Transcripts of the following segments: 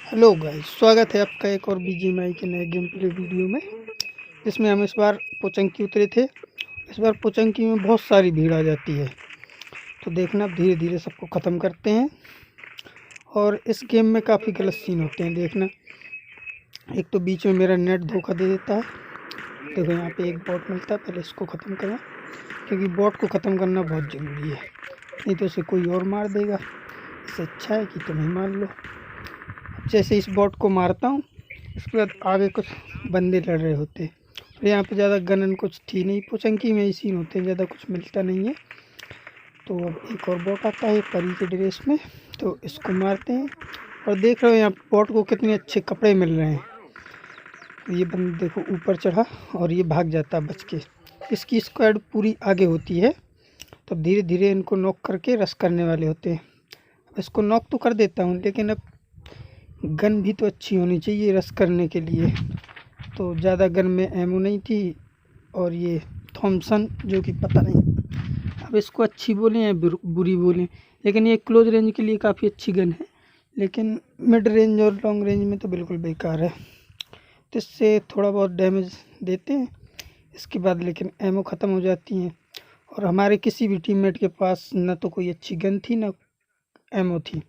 Hello guys, स्वागत है आपका एक और बीजीएमआई के नए गेम प्ले वीडियो में। जिसमें हम इस बार पोचंकी उतरे थे। इस बार पोचंकी में बहुत सारी भीड़ आ जाती है, तो देखना धीरे धीरे सबको ख़त्म करते हैं। और इस गेम में काफ़ी गलत सीन होते हैं, देखना। एक तो बीच में मेरा नेट धोखा दे देता है। देखो यहाँ पे एक बॉट मिलता है, पहले इसको ख़त्म करें, क्योंकि बॉट को ख़त्म करना बहुत ज़रूरी है, नहीं तो उसे कोई और मार देगा। इससे अच्छा है कि तुम ही मार लो। जैसे इस बॉट को मारता हूँ, इसके बाद आगे कुछ बंदे लड़ रहे होते हैं। और यहाँ पे ज़्यादा गनन कुछ थी नहीं, पोचंकी में ही सीन होते हैं, ज़्यादा कुछ मिलता नहीं है। तो अब एक और बॉट आता है परी के ड्रेस में, तो इसको मारते हैं। और देख रहे हो यहाँ बॉट को कितने अच्छे कपड़े मिल रहे हैं। ये बंदा देखो ऊपर चढ़ा और ये भाग जाता है बच के। इसकी स्क्वाड पूरी आगे होती है, तो धीरे धीरे इनको नॉक करके रश करने वाले होते हैं। इसको नॉक तो कर देता हूँ, लेकिन अब गन भी तो अच्छी होनी चाहिए रश करने के लिए। तो ज़्यादा गन में एमो नहीं थी, और ये थॉमसन जो कि पता नहीं अब इसको अच्छी बोलें या बुरी बोलें, लेकिन ये क्लोज रेंज के लिए काफ़ी अच्छी गन है, लेकिन मिड रेंज और लॉन्ग रेंज में तो बिल्कुल बेकार है। तो इससे थोड़ा बहुत डैमेज देते हैं, इसके बाद लेकिन एमो ख़त्म हो जाती हैं। और हमारे किसी भी टीममेट के पास न तो कोई अच्छी गन थी न एमो थी,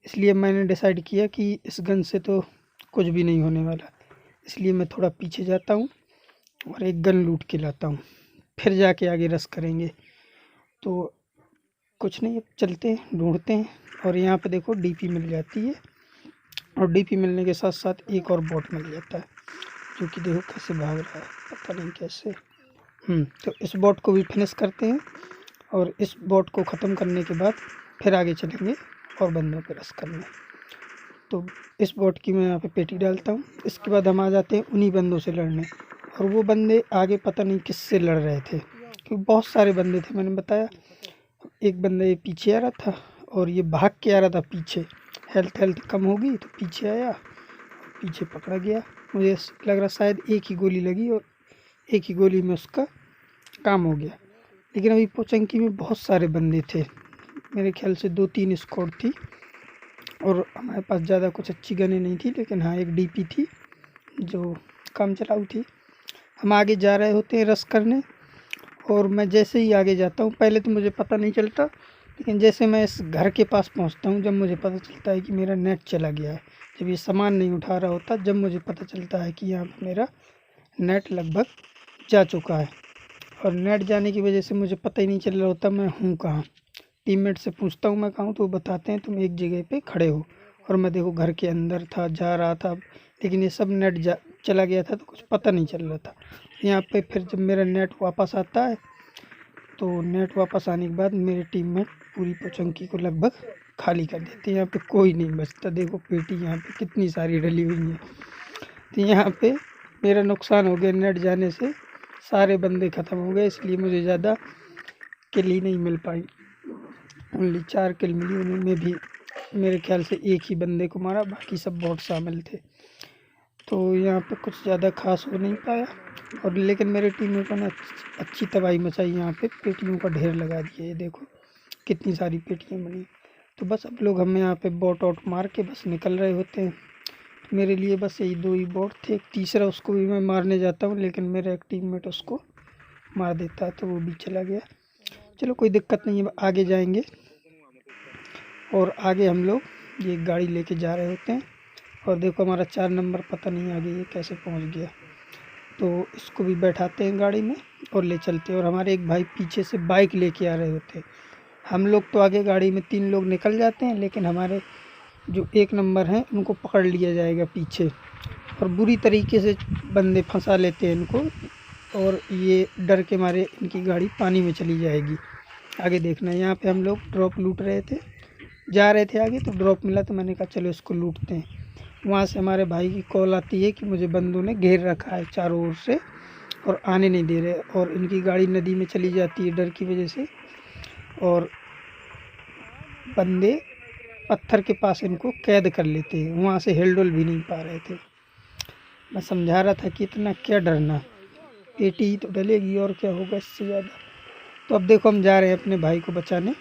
इसलिए मैंने डिसाइड किया कि इस गन से तो कुछ भी नहीं होने वाला। इसलिए मैं थोड़ा पीछे जाता हूँ और एक गन लूट के लाता हूँ, फिर जाके आगे रश करेंगे। तो कुछ नहीं, अब चलते हैं ढूंढते हैं। और यहाँ पे देखो डीपी मिल जाती है, और डीपी मिलने के साथ साथ एक और बॉट मिल जाता है, जो कि देखो कैसे भाग रहा है, पता नहीं कैसे। तो इस बॉट को भी फिनिश करते हैं, और इस बॉट को ख़त्म करने के बाद फिर आगे चलेंगे और बंदों पे रश करने। तो इस बॉट की मैं यहाँ पे पेटी डालता हूँ। इसके बाद हम आ जाते हैं उन्हीं बंदों से लड़ने, और वो बंदे आगे पता नहीं किससे लड़ रहे थे, क्योंकि बहुत सारे बंदे थे। मैंने बताया एक बंदा ये पीछे आ रहा था, और ये भाग के आ रहा था पीछे। हेल्थ कम होगी तो पीछे आया, पीछे पकड़ा गया। मुझे लग रहा शायद एक ही गोली लगी, और एक ही गोली में उसका काम हो गया। लेकिन अभी पोचंकी में बहुत सारे बंदे थे, मेरे ख्याल से 2-3 स्क्वाड थी, और हमारे पास ज़्यादा कुछ अच्छी गनें नहीं थी, लेकिन हाँ एक डीपी थी जो काम चलाऊ थी। हम आगे जा रहे होते हैं रश करने, और मैं जैसे ही आगे जाता हूँ, पहले तो मुझे पता नहीं चलता, लेकिन जैसे मैं इस घर के पास पहुँचता हूँ, जब मुझे पता चलता है कि मेरा नेट चला गया है। जब ये सामान नहीं उठा रहा होता, जब मुझे पता चलता है कि यहाँ पर मेरा नेट लगभग जा चुका है। और नेट जाने की वजह से मुझे पता ही नहीं चल रहा होता मैं हूँ कहाँ। टीममेट से पूछता हूँ मैं कहाँ हूँ, तो वो बताते हैं तुम एक जगह पे खड़े हो। और मैं देखो घर के अंदर था, जा रहा था, लेकिन ये सब नेट चला गया था, तो कुछ पता नहीं चल रहा था। यहाँ पे फिर जब मेरा नेट वापस आता है, तो नेट वापस आने के बाद मेरे टीममेट पूरी पोचंकी को लगभग खाली कर देते हैं। यहाँ पे कोई नहीं बचता। देखो पेटी यहाँ पे कितनी सारी डली हुई हैं। तो यहाँ पे मेरा नुकसान हो गया, नेट जाने से सारे बंदे ख़त्म हो गए, इसलिए मुझे ज़्यादा किल ही नहीं मिल पाई। ओनली 4 किल मिली, उनमें भी मेरे ख्याल से एक ही बंदे को मारा, बाकी सब बॉट शामिल थे। तो यहाँ पे कुछ ज़्यादा खास हो नहीं पाया, और लेकिन मेरे टीममेटों ने अच्छी तबाही मचाई। यहाँ पे पेटियों का ढेर लगा दिया, ये देखो कितनी सारी पेटियाँ बनी। तो बस अब लोग हमें यहाँ पे बॉट आउट मार के बस निकल रहे होते हैं। तो मेरे लिए बस यही 2 ही बॉट थे, एक तीसरा उसको भी मैं मारने जाता हूँ, लेकिन मेरा एक टीममेट उसको मार देता है, तो वो भी चला गया। चलो कोई दिक्कत नहीं है, आगे जाएंगे। और आगे हम लोग ये गाड़ी लेके जा रहे होते हैं, और देखो हमारा 4 नंबर पता नहीं आगे ये कैसे पहुंच गया। तो इसको भी बैठाते हैं गाड़ी में और ले चलते हैं। और हमारे एक भाई पीछे से बाइक लेके आ रहे होते हैं। हम लोग तो आगे गाड़ी में 3 लोग निकल जाते हैं, लेकिन हमारे जो 1 नंबर हैं उनको पकड़ लिया जाएगा पीछे, और बुरी तरीके से बंदे फंसा लेते हैं इनको, और ये डर के मारे इनकी गाड़ी पानी में चली जाएगी। आगे देखना, यहाँ पे हम लोग ड्रॉप लूट रहे थे, जा रहे थे आगे, तो ड्रॉप मिला, तो मैंने कहा चलो इसको लूटते हैं। वहाँ से हमारे भाई की कॉल आती है कि मुझे बंदों ने घेर रखा है चारों ओर से, और आने नहीं दे रहे, और इनकी गाड़ी नदी में चली जाती है डर की वजह से, और बंदे पत्थर के पास इनको कैद कर लेते हैं। वहाँ से हिलडुल भी नहीं पा रहे थे। मैं समझा रहा था कि इतना क्या डरना, पेटी ही तो डलेगी और क्या होगा इससे ज़्यादा। तो अब देखो हम जा रहे हैं अपने भाई को बचाने,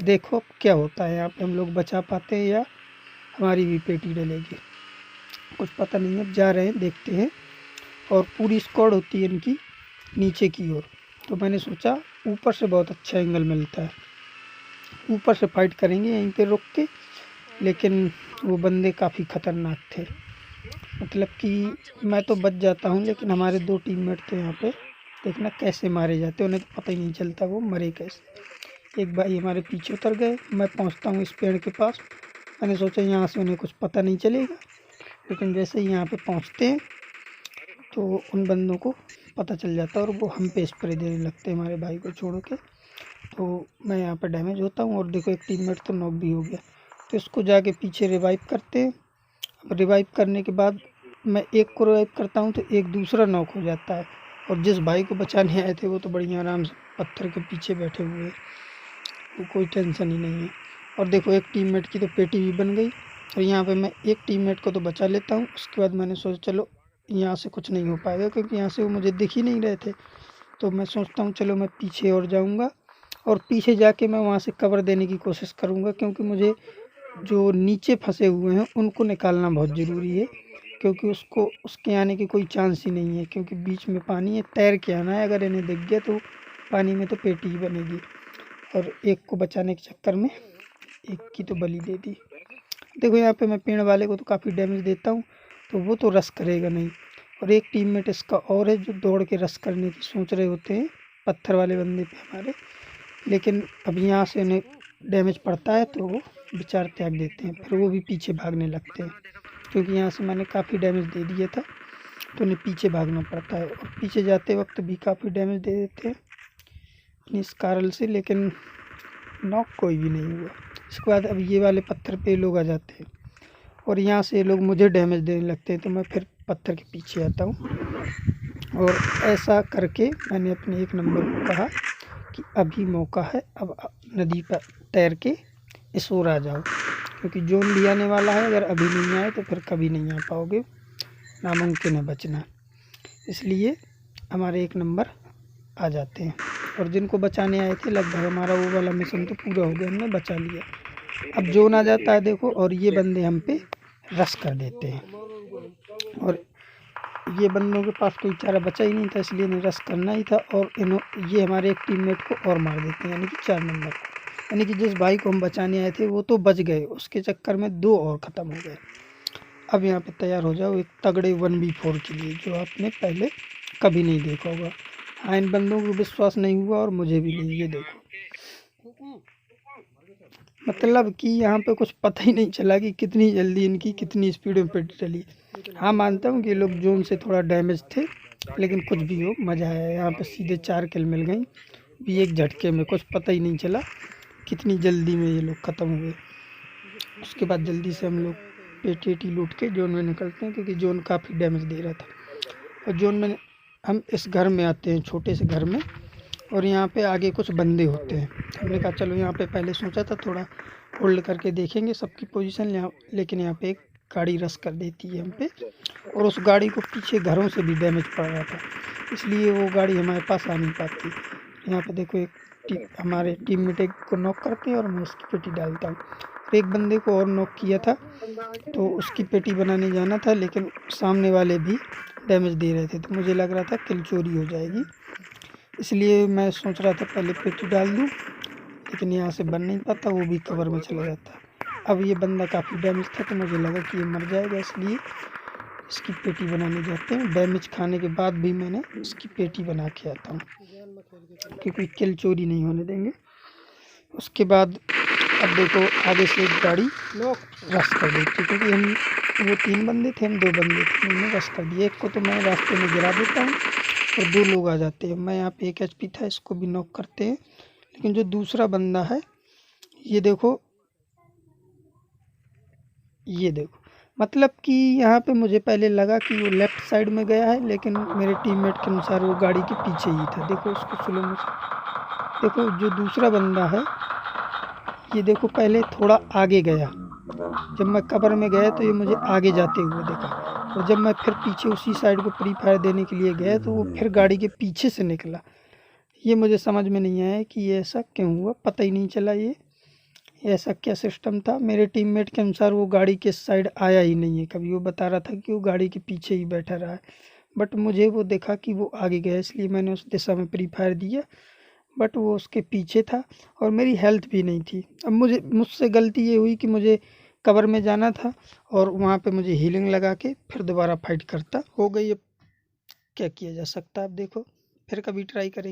देखो क्या होता है यहाँ पे, हम लोग बचा पाते हैं या हमारी भी पेटी डलेगी। कुछ पता नहीं है। अब जा रहे हैं, देखते हैं। और पूरी स्क्वाड होती है इनकी नीचे की ओर, तो मैंने सोचा ऊपर से बहुत अच्छा एंगल मिलता है, ऊपर से फाइट करेंगे यहीं पे रुक के। लेकिन वो बंदे काफ़ी ख़तरनाक थे, मतलब कि मैं तो बच जाता हूँ, लेकिन हमारे 2 टीममेट थे यहाँ पे। देखना कैसे मारे जाते, उन्हें तो पता ही नहीं चलता वो मरे कैसे। एक भाई हमारे पीछे उतर गए, मैं पहुँचता हूँ इस पेड़ के पास। मैंने सोचा यहाँ से उन्हें कुछ पता नहीं चलेगा, लेकिन जैसे ही यहाँ पे पहुँचते हैं तो उन बंदों को पता चल जाता है और वो हम पे स्प्रे देने लगते हैं हमारे भाई को छोड़ के। तो मैं यहाँ पर डैमेज होता हूँ और देखो एक टीममेट तो नॉक भी हो गया। तो इसको जाके पीछे रिवाइव करते हैं। अब रिवाइव करने के बाद मैं एक को रिवाइव करता हूँ तो एक दूसरा नॉक हो जाता है, और जिस भाई को बचाने आए थे वो तो बढ़िया आराम से पत्थर के पीछे बैठे हुए हैं, तो कोई टेंशन ही नहीं है। और देखो एक टीममेट की तो पेटी भी बन गई, और यहाँ पे मैं एक टीममेट को तो बचा लेता हूँ। उसके बाद मैंने सोचा चलो यहाँ से कुछ नहीं हो पाएगा, क्योंकि यहाँ से वो मुझे दिख ही नहीं रहे थे। तो मैं सोचता हूँ चलो मैं पीछे और जाऊँगा, और पीछे जाके मैं वहाँ से कवर देने की कोशिश करूँगा, क्योंकि मुझे जो नीचे फंसे हुए हैं उनको निकालना बहुत ज़रूरी है, क्योंकि उसको उसके आने की कोई चांस ही नहीं है, क्योंकि बीच में पानी है, तैर के आना है। अगर इन्हें दिख गया तो पानी में तो पेटी ही बनेगी। और एक को बचाने के चक्कर में एक की तो बलि दे दी। देखो यहाँ पे मैं पेड़ वाले को तो काफ़ी डैमेज देता हूँ, तो वो तो रश करेगा नहीं। और एक टीममेट इसका और है जो दौड़ के रश करने की सोच रहे होते हैं पत्थर वाले बंदे पे हमारे, लेकिन अब यहाँ से उन्हें डैमेज पड़ता है तो वो विचार त्याग देते हैं, फिर वो भी पीछे भागने लगते हैं, क्योंकि यहाँ से मैंने काफ़ी डैमेज दे दिया था तो उन्हें पीछे भागना पड़ता है। और पीछे जाते वक्त भी काफ़ी डैमेज दे देते हैं इस कारण से, लेकिन नॉक कोई भी नहीं हुआ। इसके बाद अब ये वाले पत्थर पे लोग आ जाते हैं और यहाँ से ये लोग मुझे डैमेज देने लगते हैं, तो मैं फिर पत्थर के पीछे आता हूँ। और ऐसा करके मैंने अपने 1 नंबर को कहा कि अभी मौका है, अब नदी पर तैर के इस ओर आ जाओ, क्योंकि जोन भी आने वाला है। अगर अभी नहीं आए तो फिर कभी नहीं आ पाओगे, नामुमकिन है बचना। इसलिए हमारे 1 नंबर आ जाते हैं, और जिनको बचाने आए थे लगभग हमारा वो वाला मिशन तो पूरा हो गया, हमने बचा लिया। अब जोन आ जाता है देखो, और ये बंदे हम पे रश कर देते हैं, और ये बंदों के पास कोई चारा बचा ही नहीं था, इसलिए इन्हें रश करना ही था। और ये हमारे एक टीममेट को और मार देते हैं, यानी कि 4 नंबर को। यानी कि जिस भाई को हम बचाने आए थे वो तो बच गए, उसके चक्कर में 2 और ख़त्म हो गए। अब यहाँ पे तैयार हो जाओ एक तगड़े 1v4 के लिए, जो आपने पहले कभी नहीं देखा होगा। हाँ, इन बंदों को विश्वास नहीं हुआ और मुझे भी नहीं। ये देखो, मतलब कि यहाँ पे कुछ पता ही नहीं चला कि कितनी जल्दी इनकी कितनी स्पीड में पेटी चली। हाँ, मानता हूँ कि लोग जोन से थोड़ा डैमेज थे, लेकिन कुछ भी हो मज़ा आया। यहाँ पे सीधे 4 किल मिल गई भी एक झटके में, कुछ पता ही नहीं चला कितनी जल्दी में ये लोग ख़त्म हुए। उसके बाद जल्दी से हम लोग पेटी लूट के जोन में निकलते हैं, क्योंकि जोन काफ़ी डैमेज दे रहा था। और जोन में हम इस घर में आते हैं, छोटे से घर में, और यहाँ पे आगे कुछ बंदे होते हैं। हमने कहा चलो यहाँ पे, पहले सोचा था थोड़ा होल्ड करके देखेंगे सबकी पोजीशन यहाँ, लेकिन यहाँ पे एक गाड़ी रश कर देती है हम पे, और उस गाड़ी को पीछे घरों से भी डैमेज पड़ रहा था, इसलिए वो गाड़ी हमारे पास आ नहीं पाती। यहाँ पे देखो हमारे टीममेट एक को नॉक करते हैं और मैं उसकी पेटी डालता हूँ। एक बंदे को और नॉक किया था, तो उसकी पेटी बनाने जाना था, लेकिन सामने वाले भी डैमेज दे रहे थे, तो मुझे लग रहा था किल चोरी हो जाएगी, इसलिए मैं सोच रहा था पहले पेटी डाल दूँ, लेकिन यहाँ से बन नहीं पाता, वो भी कवर में चला जाता। अब ये बंदा काफ़ी डैमेज था, तो मुझे लगा कि ये मर जाएगा, इसलिए इसकी पेटी बनाने जाते हैं। डैमेज खाने के बाद भी मैंने इसकी पेटी बना के आता हूँ, क्योंकि कोई किल चोरी नहीं होने देंगे। उसके बाद अब देखो आगे से एक गाड़ी रश कर देती, क्योंकि हम वो 3 बंदे थे, हम 2 बंदे थे, उन्होंने रश कर दिया। एक को तो मैं रास्ते में गिरा देता हूँ और 2 लोग आ जाते हैं। मैं यहाँ पे 1 HP था, इसको भी नॉक करते हैं। लेकिन जो दूसरा बंदा है, ये देखो, मतलब कि यहाँ पे मुझे पहले लगा कि वो लेफ़्ट साइड में गया है, लेकिन मेरे टीममेट के अनुसार वो गाड़ी के पीछे ही था। देखो उसको स्लो में, देखो जो दूसरा बंदा है, ये देखो पहले थोड़ा आगे गया। जब मैं कवर में गया तो ये मुझे आगे जाते हुए देखा, और जब मैं फिर पीछे उसी साइड को प्री फायर देने के लिए गया तो वो फिर गाड़ी के पीछे से निकला। ये मुझे समझ में नहीं आया कि ये ऐसा क्यों हुआ, पता ही नहीं चला। ये ऐसा क्या सिस्टम था। मेरे टीममेट के अनुसार वो गाड़ी के साइड आया ही नहीं है कभी। वो बता रहा था कि वो गाड़ी के पीछे ही बैठा रहा है, बट मुझे वो देखा कि वो आगे गया, इसलिए मैंने उस दिशा में प्री फायर दिया, बट वो उसके पीछे था और मेरी हेल्थ भी नहीं थी। अब मुझसे गलती ये हुई कि मुझे कवर में जाना था और वहाँ पे मुझे हीलिंग लगा के फिर दोबारा फाइट करता। हो गई, अब क्या किया जा सकता है। अब देखो फिर कभी ट्राई करेंगे।